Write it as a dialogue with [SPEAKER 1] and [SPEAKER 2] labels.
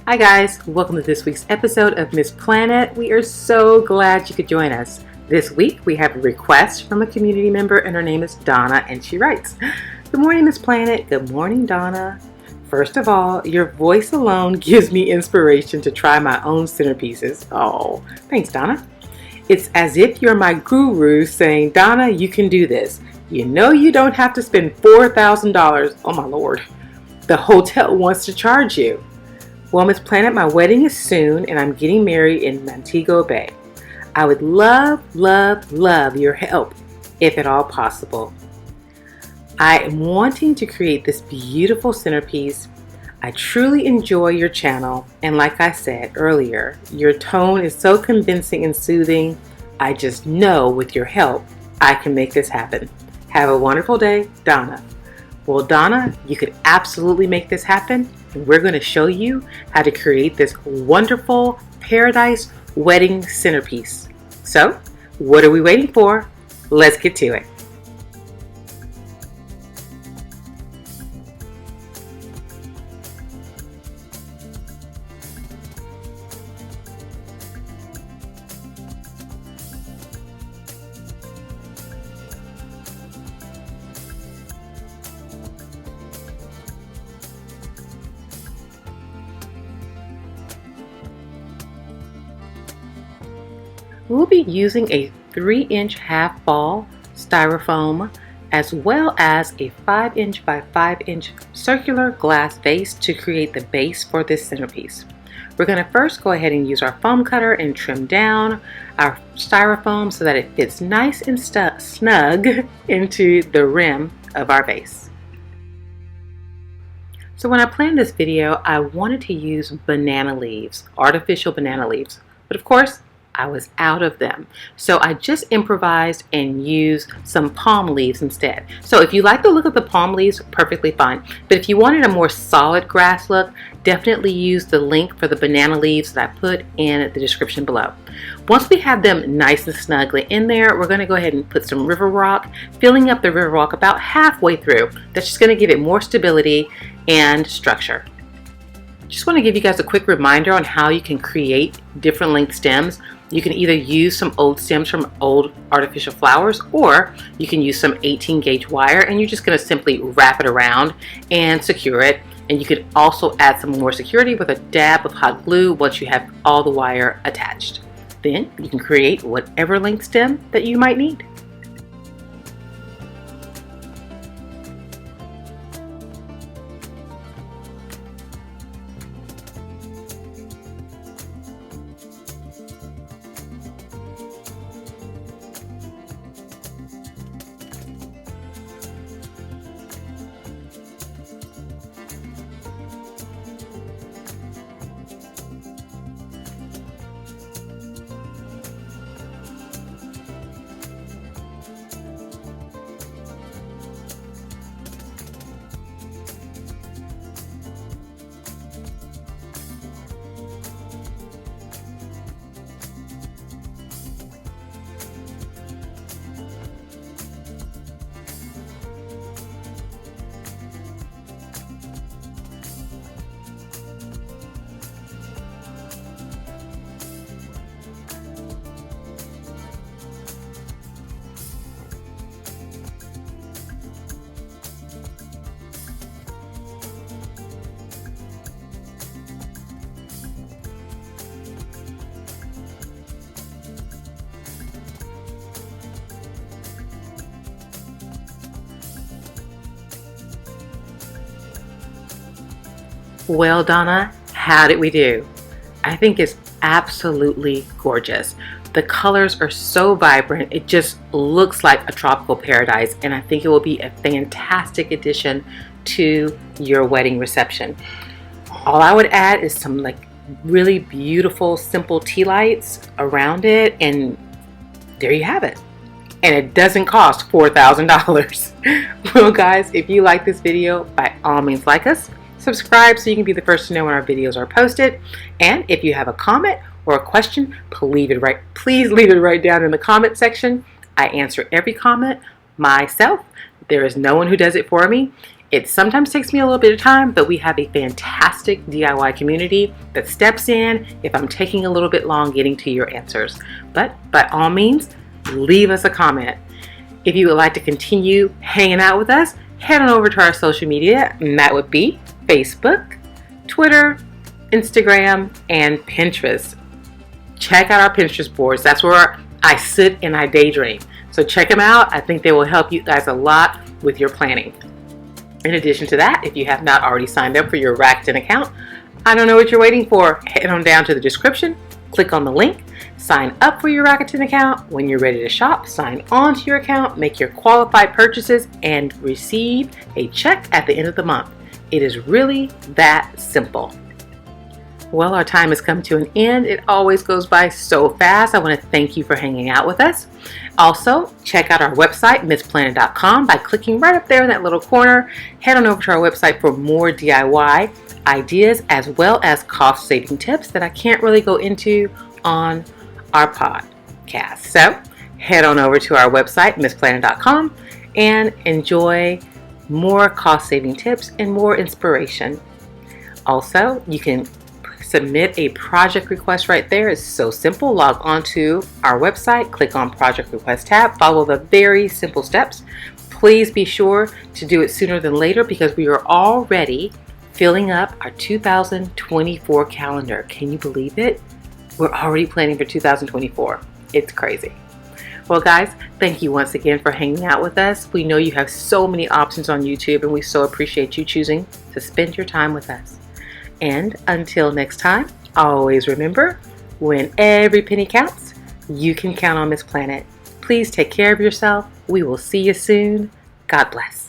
[SPEAKER 1] Hi guys, welcome to this week's episode of Miss Planet. We are so glad you could join us. This week we have a request from a community member and her name is Donna and she writes, "Good morning Miss Planet." Good morning Donna. First of all, your voice alone gives me inspiration to try my own centerpieces. Oh, thanks Donna. It's as if you're my guru saying, "Donna, you can do this. You know you don't have to spend $4,000. Oh my lord. The hotel wants to charge you." Well, Miss Planet, my wedding is soon and I'm getting married in Montego Bay. I would love your help, if at all possible. I am wanting to create this beautiful centerpiece. I truly enjoy your channel, and like I said earlier, your tone is so convincing and soothing. I just know with your help, I can make this happen. Have a wonderful day, Donna. Well, Donna, you could absolutely make this happen. We're going to show you how to create this wonderful paradise wedding centerpiece. So, what are we waiting for? Let's get to it. We'll be using a 3-inch half ball styrofoam as well as a 5-inch by 5-inch circular glass vase to create the base for this centerpiece. We're going to first go ahead and use our foam cutter and trim down our styrofoam so that it fits nice and snug into the rim of our vase. So when I planned this video, I wanted to use banana leaves, artificial banana leaves, but of course I was out of them. So I just improvised and used some palm leaves instead. So if you like the look of the palm leaves, perfectly fine. But if you wanted a more solid grass look, definitely use the link for the banana leaves that I put in the description below. Once we have them nice and snugly in there, we're going to go ahead and put some river rock, filling up the river rock about halfway through. That's just going to give it more stability and structure. Just want to give you guys a quick reminder on how you can create different length stems. You can either use some old stems from old artificial flowers, or you can use some 18 gauge wire and you're just going to simply wrap it around and secure it. And you could also add some more security with a dab of hot glue once you have all the wire attached. Then you can create whatever length stem that you might need. Well, Donna, how did we do? I think it's absolutely gorgeous. The colors are so vibrant, it just looks like a tropical paradise, and I think it will be a fantastic addition to your wedding reception. All I would add is some really beautiful simple tea lights around it, and there you have it. And it doesn't cost $4,000. Well guys, if you like this video, by all means like us. Subscribe so you can be the first to know when our videos are posted. And if you have a comment or a question, please leave it right down in the comment section. I answer every comment myself. There is no one who does it for me. It sometimes takes me a little bit of time, but we have a fantastic DIY community that steps in if I'm taking a little bit long getting to your answers. But by all means, leave us a comment. If you would like to continue hanging out with us, head on over to our social media, and that would be Facebook, Twitter, Instagram, and Pinterest. Check out our Pinterest boards. That's where I sit and I daydream. So check them out. I think they will help you guys a lot with your planning. In addition to that, if you have not already signed up for your Rakuten account, I don't know what you're waiting for. Head on down to the description, click on the link, sign up for your Rakuten account. When you're ready to shop, sign on to your account, make your qualified purchases, and receive a check at the end of the month. It is really that simple. Well, our time has come to an end. It always goes by so fast. I want to thank you for hanging out with us. Also, check out our website, MissPlanet.com, by clicking right up there in that little corner. Head on over to our website for more DIY ideas as well as cost-saving tips that I can't really go into on our podcast. So, head on over to our website, MissPlanet.com, and enjoy more cost-saving tips and more inspiration. Also, you can submit a project request right there. It's so simple. Log on to our website, click on Project Request tab, follow the very simple steps. Please be sure to do it sooner than later because we are already filling up our 2024 calendar. Can you believe it? We're already planning for 2024. It's crazy. Well, guys, thank you once again for hanging out with us. We know you have so many options on YouTube, and we so appreciate you choosing to spend your time with us. And until next time, always remember, when every penny counts, you can count on Miss Planet. Please take care of yourself. We will see you soon. God bless.